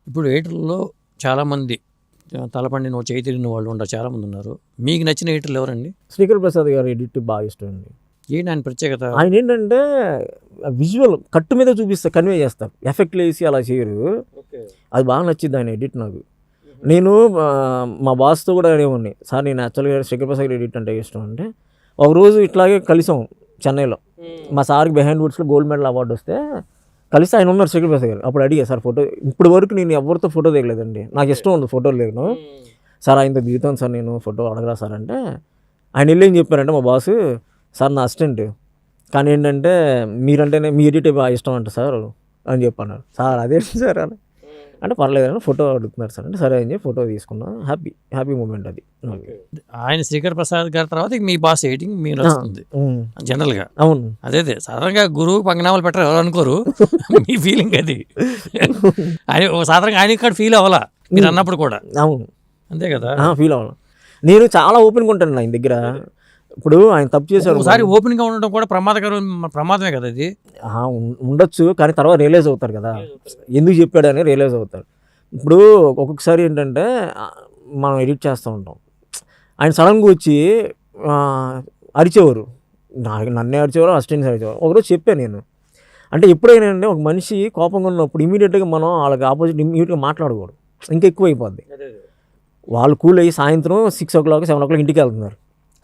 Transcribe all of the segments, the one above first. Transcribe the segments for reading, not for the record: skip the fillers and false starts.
ఇప్పుడు ఎడిటర్లో చాలామంది తలపండిన చేయి తిరిగిన వాళ్ళు ఉంటారు, చాలామంది ఉన్నారు. మీకు నచ్చిన ఎడిటర్లు ఎవరండి? శ్రీకర్ ప్రసాద్ గారు ఎడిట్ బాగా ఇష్టం అండి. ఏంటి ఆయన ప్రత్యేకత? ఆయన ఏంటంటే విజువల్ కట్టు మీద చూపిస్తారు, కన్వే చేస్తారు, ఎఫెక్ట్లు వేసి అలా చేయరు. అది బాగా నచ్చింది ఆయన ఎడిట్ నాకు. నేను మా బాస్తో కూడా అనేవాడిని, సార్ నేను యాక్చువల్గా శ్రీకర్ ప్రసాద్ గారు ఎడిట్ అంటే ఇష్టం అంటే, ఒకరోజు ఇట్లాగే కలిసాం చెన్నైలో. మా సార్కి బిహైండ్ వుడ్స్లో గోల్డ్ మెడల్ అవార్డు వస్తే కలిసి ఆయన ఉన్నారు శ్రీకర్ ప్రసాద్ గారు. అప్పుడు అడిగా, సార్ ఫోటో ఇప్పటి వరకు నేను ఎవరితో ఫోటో దిగలేదండి, నాకు ఇష్టం ఉంది ఫోటోలు దిగను, సార్ ఆయనతో దిగుతాను సార్ నేను ఫోటో అడగరా సార్ అంటే, ఆయన వెళ్ళి ఏం చెప్పారంటే, మా బాసు, సార్ నా అసిస్టెంట్ కానీ ఏంటంటే మీరంటేనే మీ ఎడిట్ బాగా ఇష్టం అంట సార్ అని చెప్పన్నారు. సార్ అదేంటి సార్ అని అంటే, పర్లేదని ఫోటో అడుగుతున్నారు సార్ అంటే, సరే అని చెప్పి ఫోటో తీసుకున్నా. హ్యాపీ మూమెంట్ అది. ఆయన శ్రీకర్ ప్రసాద్ గారి తర్వాత మీ బాస్ ఎడిటింగ్ మీరు వస్తుంది జనరల్గా. అవును, అదే సాధారణంగా గురువు పంగనామాలు పెట్టరు ఎవరు అనుకోరు. మీ ఫీలింగ్ అది. ఆయన సాధారణంగా ఆయన ఇక్కడ ఫీల్ అవ్వాలా మీరు అన్నప్పుడు కూడా? అవును, అంతే కదా, ఫీల్ అవ్వాలి. నేను చాలా ఓపెన్గా ఉంటాను ఆయన దగ్గర. ఇప్పుడు ఆయన తప్పు చేశారు, ఒకసారి ఓపెన్గా ఉండడం కూడా ప్రమాదమే కదా అది. ఉండొచ్చు, కానీ తర్వాత రియలైజ్ అవుతారు కదా ఎందుకు చెప్పాడని రియలైజ్ అవుతారు. ఇప్పుడు ఒక్కొక్కసారి ఏంటంటే మనం ఎడిట్ చేస్తూ ఉంటాం, ఆయన సడన్గా వచ్చి అరిచేవారు, నన్నే అరిచేవారు, అసిస్టెంట్స్ అరిచేవారు. ఒకరోజు చెప్పాను నేను, అంటే ఎప్పుడైనా అంటే ఒక మనిషి కోపంగా ఉన్నప్పుడు ఇమీడియట్గా మనం వాళ్ళకి ఆపోజిట్ ఇమీడియట్గా మాట్లాడకూడదు, ఇంకా ఎక్కువ అయిపోద్ది. వాళ్ళు కూల్ అయ్యి సాయంత్రం 6 o'clock 7 o'clock ఇంటికి వెళ్తున్నారు,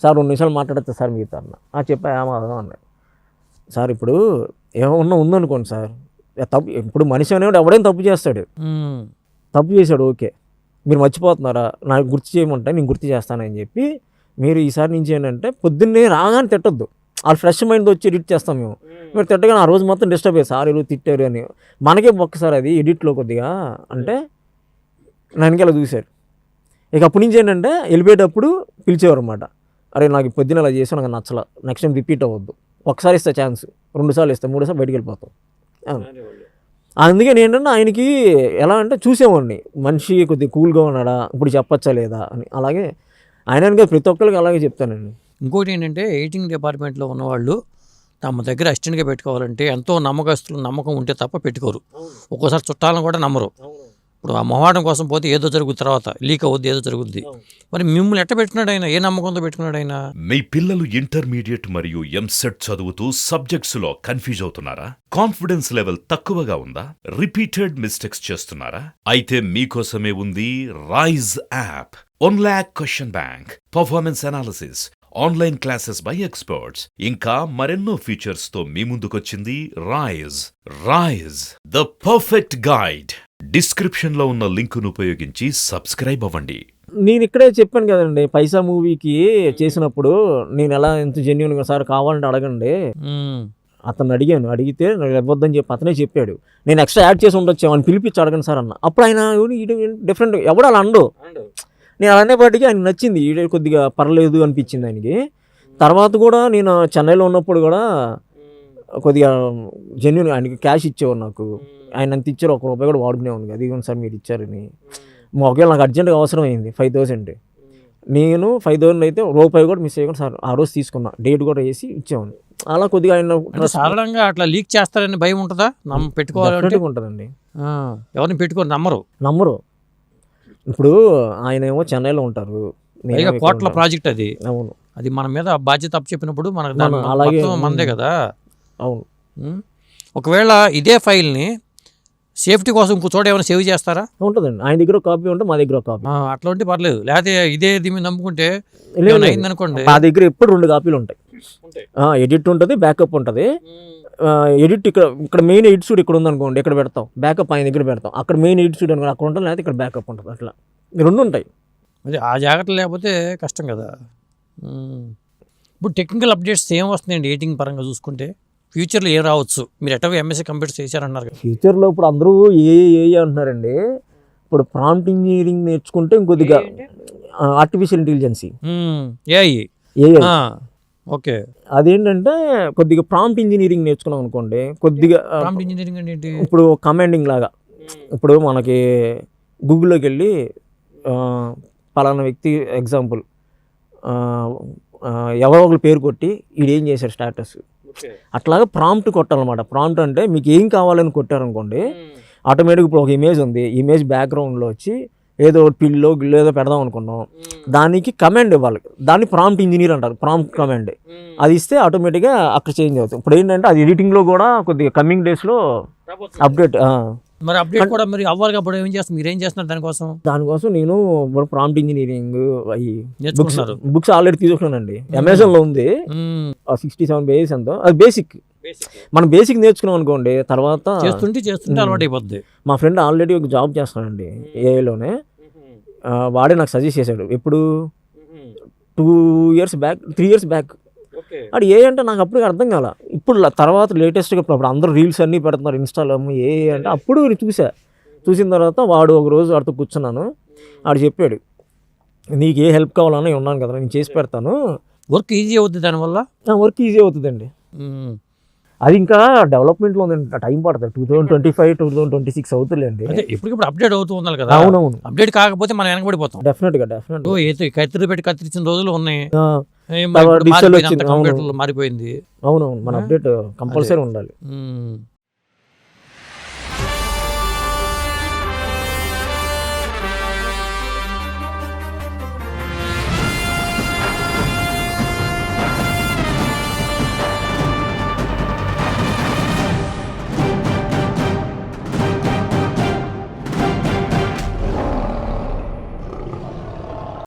సార్ 2 నిమిషాలు మాట్లాడతా సార్ మీతో అన్న. చెప్పా ఏమాదం అన్నారు. సార్ ఇప్పుడు ఏమన్నా ఉందనుకోండి సార్, తప్పు ఇప్పుడు మనిషి అనేవాడు ఎవడైనా తప్పు చేస్తాడు, తప్పు చేశాడు ఓకే, మీరు మర్చిపోతున్నారా, నాకు గుర్తు చేయమంటే నేను గుర్తు చేస్తానని చెప్పి, మీరు ఈసారి నుంచి ఏంటంటే పొద్దున్నే రాగానే తిట్టొద్దు, వాళ్ళు ఫ్రెష్ మైండ్ వచ్చి ఎడిట్ చేస్తాం మేము, మీరు తిట్టగానే ఆ రోజు మొత్తం డిస్టర్బ్ అయ్యారు, సార్ ఇలా తిట్టారు అని. మనకే ఒక్కసారి అది ఎడిట్లో కొద్దిగా అంటే వెనకాల చూశారు. ఇక అప్పటి నుంచి ఏంటంటే వెళ్ళిపోయేటప్పుడు పిలిచేవారు అన్నమాట, అరే నాకు పొద్దున అలా చేసి నాకు నచ్చల, నెక్స్ట్ టైం రిపీట్ అవ్వద్దు, ఒకసారి ఇస్తా ఛాన్స్, 2 సార్లు ఇస్తా, 3 సార్లు బయటికి వెళ్ళిపోతాం. అందుకే ఏంటంటే ఆయనకి ఎలా అంటే చూసేవాడిని, మనిషి కొద్దిగా కూల్గా ఉన్నాడా, ఇప్పుడు చెప్పచ్చా లేదా అని. అలాగే ఆయన ప్రతి ఒక్కరికి అలాగే చెప్తానండి. ఇంకోటి ఏంటంటే ఎడిటింగ్ డిపార్ట్మెంట్లో ఉన్నవాళ్ళు తమ దగ్గర అసిస్టెంట్గా పెట్టుకోవాలంటే ఎంతో నమ్మకం ఉంటే తప్ప పెట్టుకోరు. ఒక్కోసారి చుట్టాలను కూడా నమ్మరు. ఇప్పుడు ఆ మొహాటం కోసం పోతే ఏదో జరుగుతుంది, తర్వాత లీక్ అవుద్ది, ఏదో జరుగుద్ది. మరి మిమ్మల్ని ఎట్ట పెట్టుకున్నాడు ఆయన, ఏ నమ్మకంతో పెట్టుకున్నాడు ఆయన? మీ పిల్లలు ఇంటర్మీడియట్ మరియు ఎంసెట్ చదువుతూ సబ్జెక్ట్స్ లో కన్ఫ్యూజ్ అవుతున్నారా? కాన్ఫిడెన్స్ లెవెల్ తక్కువగా ఉందా? రిపీటెడ్ మిస్టేక్స్ చేస్తున్నారా? అయితే మీకోసమే ఉంది Rise app. 1 lakh question bank, performance analysis, online classes by experts, ఇంకా మరెన్నో ఫీచర్స్ తో మీ ముందుకొచ్చింది Rise the perfect guide. Description లో ఉన్న లింకును ఉపయోగించి సబ్స్క్రైబ్ అవ్వండి. నేను ఇక్కడే చెప్పాను కదండి, పైసా మూవీకి చేసినప్పుడు నేను ఎలా ఎంత జెన్యూన్గా, సార్ కావాలంటే అడగండి, అతను అడిగితే నాకు ఇవ్వద్దని చెప్పి అతనే చెప్పాడు, నేను ఎక్స్ట్రా యాడ్ చేసి ఉండొచ్చు అని పిలిపించి అడగండి సార్ అన్న. అప్పుడు ఆయన డిఫరెంట్, ఎవడు అలా అండు, నేను అలా అనేపాటికి ఆయన నచ్చింది, కొద్దిగా పర్లేదు అనిపించింది ఆయనకి. తర్వాత కూడా నేను చెన్నైలో ఉన్నప్పుడు కూడా కొద్దిగా జెన్యూన్ ఆయనకి క్యాష్ ఇచ్చేవారు నాకు, ఆయన అంత ఇచ్చారు, ₹1 కూడా వాడుకునేవాడిని, అది సార్ మీరు ఇచ్చారని. ఒకవేళ నాకు అర్జెంట్గా అవసరం అయింది 5,000, నేను 5,000 అయితే ₹1 కూడా మిస్ అయ్యకుండా సార్ ఆ రోజు తీసుకున్నా, డేట్ కూడా వేసి ఇచ్చేవాడిని. అలా కొద్దిగా ఆయన సాధారణంగా అట్లా లీక్ చేస్తారని భయం ఉంటుందా? పెట్టుకోవాలంటే ఉంటుందండి, ఎవరిని పెట్టుకోరు, నమ్మరు. ఇప్పుడు ఆయన ఏమో చెన్నైలో ఉంటారు, కోట్ల ప్రాజెక్ట్ అది. అవును, అది మన మీద బాధ్యత అప్పు చెప్పినప్పుడు మనకు అలాగే మనదే కదా. అవును, ఒకవేళ ఇదే ఫైల్ని సేఫ్టీ కోసం ఇంకో చోట ఏమైనా సేవ్ చేస్తారా? ఉంటుందండి, ఆయన దగ్గర కాపీ ఉంటే మా దగ్గర కాపీ, అట్లా ఉంటే పర్లేదు. లేకపోతే ఇదే దీన్ని నమ్ముకుంటే అయిందనుకోండి, మా దగ్గర ఎప్పుడు 2 కాపీలు ఉంటాయి, ఎడిట్ ఉంటుంది, బ్యాకప్ ఉంటుంది. ఎడిట్ ఇక్కడ మెయిన్ ఎడిట్ షూట్ ఇక్కడ ఉందనుకోండి, ఇక్కడ పెడతాం, బ్యాకప్ ఆయన దగ్గర పెడతాం, అక్కడ మెయిన్ ఎడిట్ షూట్ అనుకోండి అక్కడ ఉంటుంది, లేకపోతే ఇక్కడ బ్యాకప్ ఉంటుంది, అట్లా 2 ఉంటాయి. అది ఆ జాగ్రత్త లేకపోతే కష్టం కదా. ఇప్పుడు టెక్నికల్ అప్డేట్స్ ఏం వస్తున్నాయండి ఎడిటింగ్ పరంగా చూసుకుంటే? ఫ్యూచర్లో ఏం రావచ్చు? మీరు ఎట్టో ఎంఎస్సీ కంప్యూటర్ చేశారన్నారు కదా. ఫ్యూచర్లో ఇప్పుడు అందరూ ఏ అంటున్నారండి. ఇప్పుడు ప్రాంప్ట్ ఇంజనీరింగ్ నేర్చుకుంటే ఇంకొద్దిగా ఆర్టిఫిషియల్ ఇంటెలిజెన్సీ, ఏఐ. ఓకే, అదేంటంటే కొద్దిగా ప్రాంప్ట్ ఇంజనీరింగ్ నేర్చుకున్నాం అనుకోండి, కొద్దిగా ప్రాంప్ట్ ఇంజనీరింగ్ అంటే ఏంటి? ఇప్పుడు కమాండింగ్ లాగా, ఇప్పుడు మనకి గూగుల్లోకి వెళ్ళి పలానా వ్యక్తి ఎగ్జాంపుల్ ఎవరో ఒకరు పేరు కొట్టి ఈడేం చేశారు స్టాటస్, అట్లాగా ప్రాంప్ట్ కొట్టాలన్నమాట. ప్రాంప్ట్ అంటే మీకు ఏం కావాలని కొట్టారనుకోండి, ఆటోమేటిక్ ఇప్పుడు ఒక ఇమేజ్ ఉంది, ఇమేజ్ బ్యాక్గ్రౌండ్లో వచ్చి ఏదో పిల్లో గిల్లో ఏదో పెడదాం అనుకున్నాం, దానికి కమాండ్ ఇవ్వాలి, దాన్ని ప్రాంప్ట్ ఇంజనీర్ అంటారు, ప్రాంప్ట్ కమాండ్. అది ఇస్తే ఆటోమేటిక్గా అక్కడ చేంజ్ అవుతుంది. ఇప్పుడు ఏంటంటే అది ఎడిటింగ్లో కూడా కొద్దిగా కమింగ్ డేస్లో అప్డేట్. మరి అప్డేట్ కూడా మరి అవ్వాలి కాబట్టి ఏం చేస్తారు, మీరు ఏం చేస్తున్నారు దానికోసం నేను ఇప్పుడు ప్రాంప్ట్ ఇంజనీరింగ్ అవి నేర్చుకుంటున్నారు? బుక్స్ ఆల్రెడీ తీసుకున్నానండి, అమెజాన్లో ఉంది, 67 పేజెస్ ఎంతో. అది బేసిక్, మనం బేసిక్ నేర్చుకున్నాం అనుకోండి, తర్వాత చేస్తుంటే అలవాటు అయిపోద్ది. మా ఫ్రెండ్ ఆల్రెడీ ఒక జాబ్ చేస్తాడండి ఏఐలోనే, వాడే నాకు సజెస్ట్ చేశాడు. ఎప్పుడు 2 years బ్యాక్ 3 years బ్యాక్. అది ఏ అంటే నాకు అప్పుడు అర్థం కాల. ఇప్పుడు తర్వాత లేటెస్ట్గా ఇప్పుడు అందరూ రీల్స్ అన్నీ పెడుతున్నారు ఇన్స్టాలో, ఏ అంటే అప్పుడు చూసిన తర్వాత వాడు ఒక రోజు వాడితో కూర్చున్నాను, వాడు చెప్పాడు నీకు ఏ హెల్ప్ కావాలని ఉన్నాను కదా నేను చేసి పెడతాను, వర్క్ ఈజీ అవుతుంది దానివల్ల. వర్క్ ఈజీ అవుతుందండి. అది ఇంకా డెవలప్మెంట్లో ఉంది, టైం పడుతుంది, 2025 2026 అవుతుందండి. అదే ఇప్పటికిప్పుడు అప్డేట్ అవుతూ ఉండాలి కదా. అవునవును, అప్డేట్ కాకపోతే మనం వెనకబడిపోతాం. డెఫినెట్గా. కత్తిరి పెట్టి కత్తిరించిన రోజులు ఉన్నాయి, డిజిటల్ వచ్చింది, మారిపోయింది. అవునవును, మన అప్డేట్ కంపల్సరీ ఉండాలి.